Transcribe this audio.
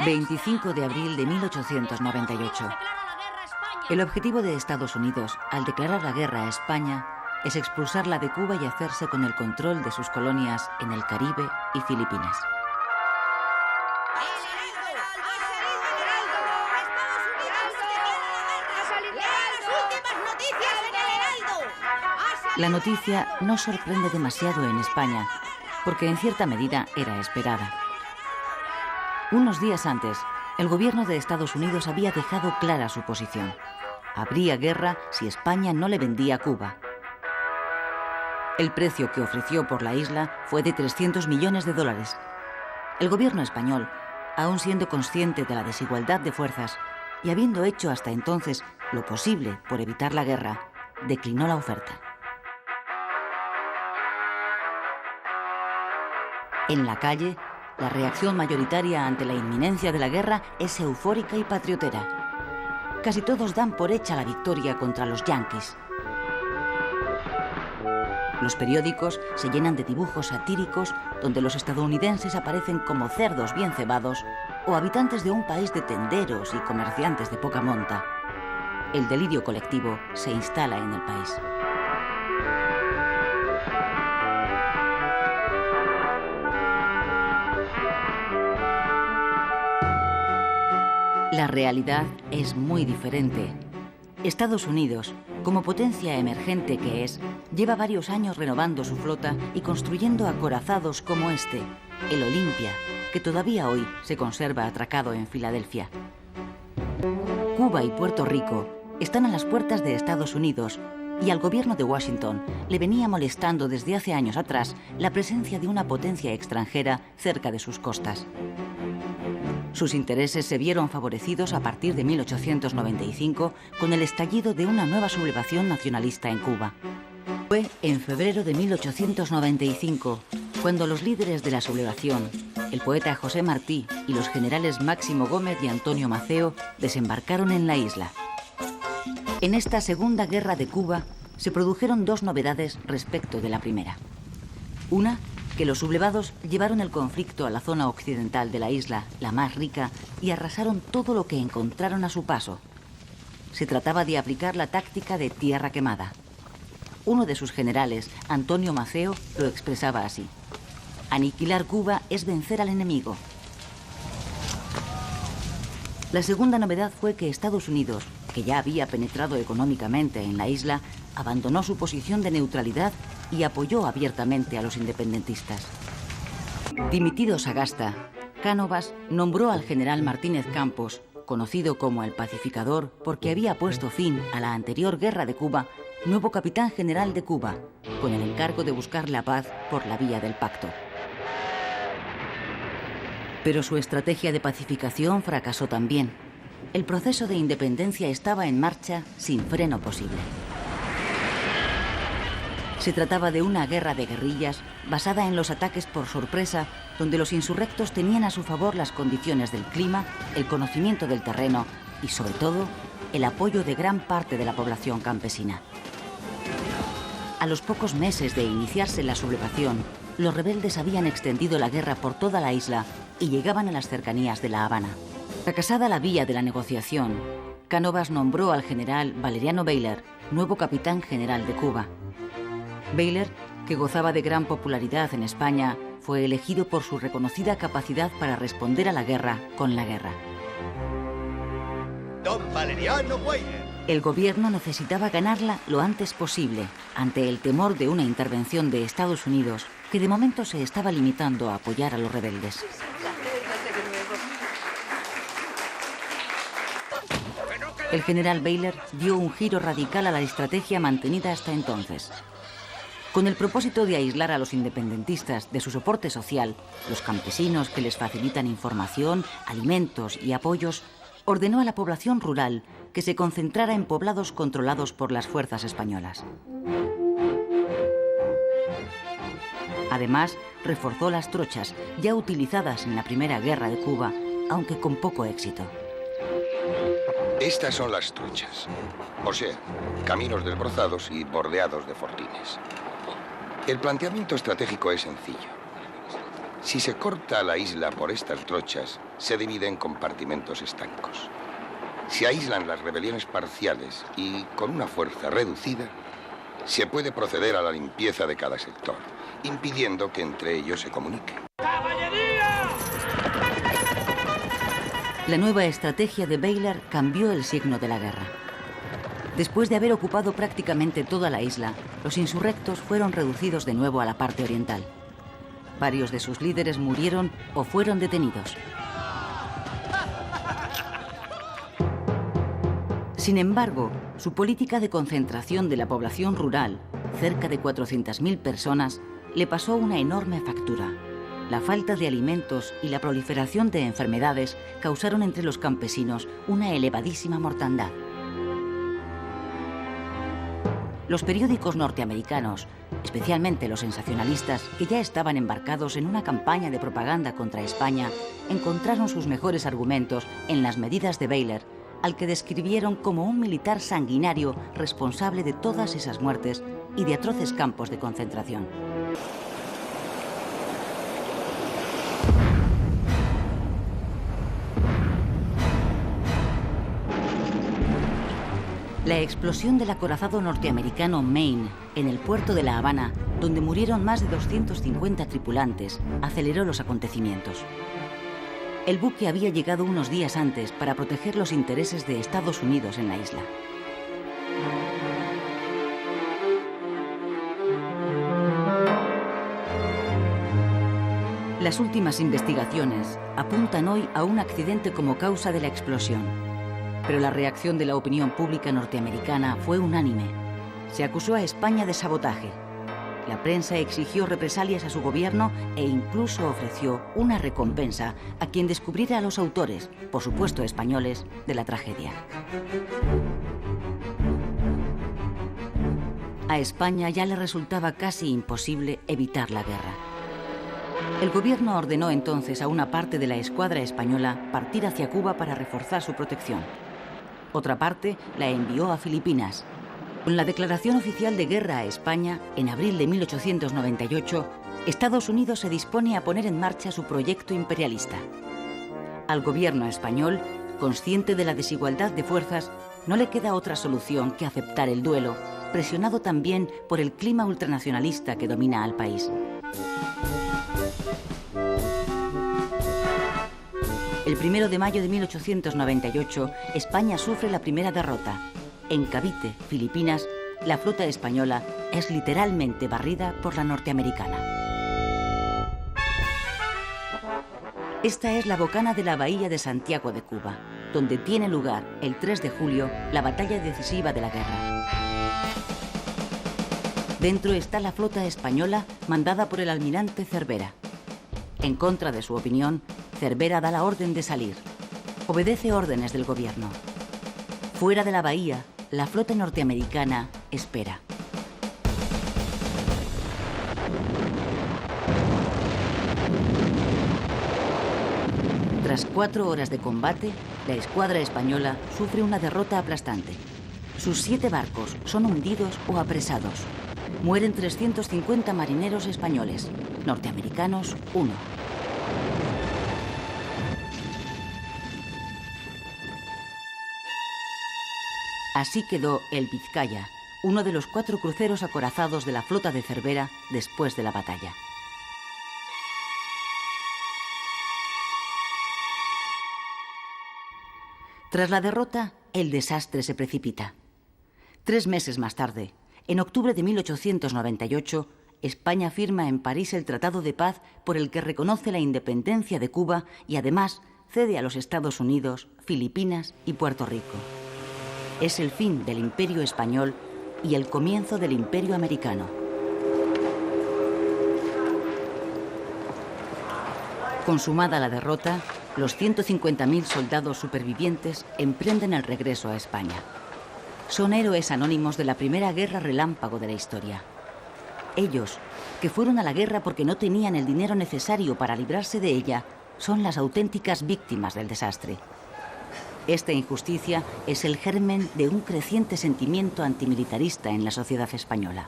25 de abril de 1898. El objetivo de Estados Unidos, al declarar la guerra a España, es expulsarla de Cuba y hacerse con el control de sus colonias en el Caribe y Filipinas. La noticia no sorprende demasiado en España, porque en cierta medida era esperada. Unos días antes, el gobierno de Estados Unidos había dejado clara su posición. Habría guerra si España no le vendía Cuba. El precio que ofreció por la isla fue de 300 millones de dólares. El gobierno español, aún siendo consciente de la desigualdad de fuerzas y habiendo hecho hasta entonces lo posible por evitar la guerra, declinó la oferta. En la calle, la reacción mayoritaria ante la inminencia de la guerra es eufórica y patriotera. Casi todos dan por hecha la victoria contra los yanquis. Los periódicos se llenan de dibujos satíricos donde los estadounidenses aparecen como cerdos bien cebados o habitantes de un país de tenderos y comerciantes de poca monta. El delirio colectivo se instala en el país. La realidad es muy diferente. Estados Unidos, como potencia emergente que es, lleva varios años renovando su flota y construyendo acorazados como este, el Olympia, que todavía hoy se conserva atracado en Filadelfia. Cuba y Puerto Rico están a las puertas de Estados Unidos y al gobierno de Washington le venía molestando desde hace años atrás la presencia de una potencia extranjera cerca de sus costas. Sus intereses se vieron favorecidos a partir de 1895 con el estallido de una nueva sublevación nacionalista en Cuba. Fue en febrero de 1895 cuando los líderes de la sublevación, el poeta José Martí y los generales Máximo Gómez y Antonio Maceo, desembarcaron en la isla. En esta Segunda Guerra de Cuba se produjeron dos novedades respecto de la primera. Una, que los sublevados llevaron el conflicto a la zona occidental de la isla, la más rica, y arrasaron todo lo que encontraron a su paso. Se trataba de aplicar la táctica de tierra quemada. Uno de sus generales, Antonio Maceo, lo expresaba así: aniquilar Cuba es vencer al enemigo. La segunda novedad fue que Estados Unidos, que ya había penetrado económicamente en la isla, abandonó su posición de neutralidad y apoyó abiertamente a los independentistas. Dimitido Sagasta, Cánovas nombró al general Martínez Campos, conocido como el Pacificador porque había puesto fin a la anterior guerra de Cuba, nuevo capitán general de Cuba, con el encargo de buscar la paz por la vía del pacto. Pero su estrategia de pacificación fracasó también. El proceso de independencia estaba en marcha sin freno posible. Se trataba de una guerra de guerrillas basada en los ataques por sorpresa, donde los insurrectos tenían a su favor las condiciones del clima, el conocimiento del terreno y, sobre todo, el apoyo de gran parte de la población campesina. A los pocos meses de iniciarse la sublevación, los rebeldes habían extendido la guerra por toda la isla y llegaban a las cercanías de La Habana. Fracasada la vía de la negociación, Cánovas nombró al general Valeriano Bayler nuevo capitán general de Cuba. Bayler, que gozaba de gran popularidad en España, fue elegido por su reconocida capacidad para responder a la guerra con la guerra. Don Valeriano Bayler. El gobierno necesitaba ganarla lo antes posible, ante el temor de una intervención de Estados Unidos, que de momento se estaba limitando a apoyar a los rebeldes. El general Bayler dio un giro radical a la estrategia mantenida hasta entonces. Con el propósito de aislar a los independentistas de su soporte social, los campesinos que les facilitan información, alimentos y apoyos, ordenó a la población rural que se concentrara en poblados controlados por las fuerzas españolas. Además, reforzó las trochas ya utilizadas en la Primera Guerra de Cuba, aunque con poco éxito. Estas son las truchas, o sea, caminos desbrozados y bordeados de fortines. El planteamiento estratégico es sencillo. Si se corta la isla por estas trochas, se divide en compartimentos estancos. Se aíslan las rebeliones parciales y, con una fuerza reducida, se puede proceder a la limpieza de cada sector, impidiendo que entre ellos se comunique. ¡Caballería! La nueva estrategia de Baylor cambió el signo de la guerra. Después de haber ocupado prácticamente toda la isla, los insurrectos fueron reducidos de nuevo a la parte oriental. Varios de sus líderes murieron o fueron detenidos. Sin embargo, su política de concentración de la población rural, cerca de 400.000 personas, le pasó una enorme factura. La falta de alimentos y la proliferación de enfermedades causaron entre los campesinos una elevadísima mortandad. Los periódicos norteamericanos, especialmente los sensacionalistas, que ya estaban embarcados en una campaña de propaganda contra España, encontraron sus mejores argumentos en las medidas de Baylor, al que describieron como un militar sanguinario responsable de todas esas muertes y de atroces campos de concentración. La explosión del acorazado norteamericano Maine en el puerto de La Habana, donde murieron más de 250 tripulantes, aceleró los acontecimientos. El buque había llegado unos días antes para proteger los intereses de Estados Unidos en la isla. Las últimas investigaciones apuntan hoy a un accidente como causa de la explosión. Pero la reacción de la opinión pública norteamericana fue unánime. Se acusó a España de sabotaje. La prensa exigió represalias a su gobierno e incluso ofreció una recompensa a quien descubriera a los autores, por supuesto españoles, de la tragedia. A España ya le resultaba casi imposible evitar la guerra. El gobierno ordenó entonces a una parte de la escuadra española partir hacia Cuba para reforzar su protección. Otra parte la envió a Filipinas. Con la declaración oficial de guerra a España, en abril de 1898, Estados Unidos se dispone a poner en marcha su proyecto imperialista. Al gobierno español, consciente de la desigualdad de fuerzas, no le queda otra solución que aceptar el duelo, presionado también por el clima ultranacionalista que domina al país. El 1 de mayo de 1898, España sufre la primera derrota. En Cavite, Filipinas, la flota española es literalmente barrida por la norteamericana. Esta es la bocana de la bahía de Santiago de Cuba, donde tiene lugar, el 3 de julio, la batalla decisiva de la guerra. Dentro está la flota española mandada por el almirante Cervera. En contra de su opinión, Cervera da la orden de salir. Obedece órdenes del gobierno. Fuera de la bahía, la flota norteamericana espera. Tras 4 horas de combate, la escuadra española sufre una derrota aplastante. Sus 7 barcos son hundidos o apresados. Mueren 350 marineros españoles, norteamericanos 1. Así quedó el Vizcaya, uno de los 4 cruceros acorazados de la flota de Cervera después de la batalla. Tras la derrota, el desastre se precipita. 3 meses más tarde, en octubre de 1898, España firma en París el Tratado de Paz por el que reconoce la independencia de Cuba y además cede a los Estados Unidos, Filipinas y Puerto Rico. Es el fin del Imperio español y el comienzo del Imperio americano. Consumada la derrota, los 150.000 soldados supervivientes emprenden el regreso a España. Son héroes anónimos de la primera guerra relámpago de la historia. Ellos, que fueron a la guerra porque no tenían el dinero necesario para librarse de ella, son las auténticas víctimas del desastre. Esta injusticia es el germen de un creciente sentimiento antimilitarista en la sociedad española.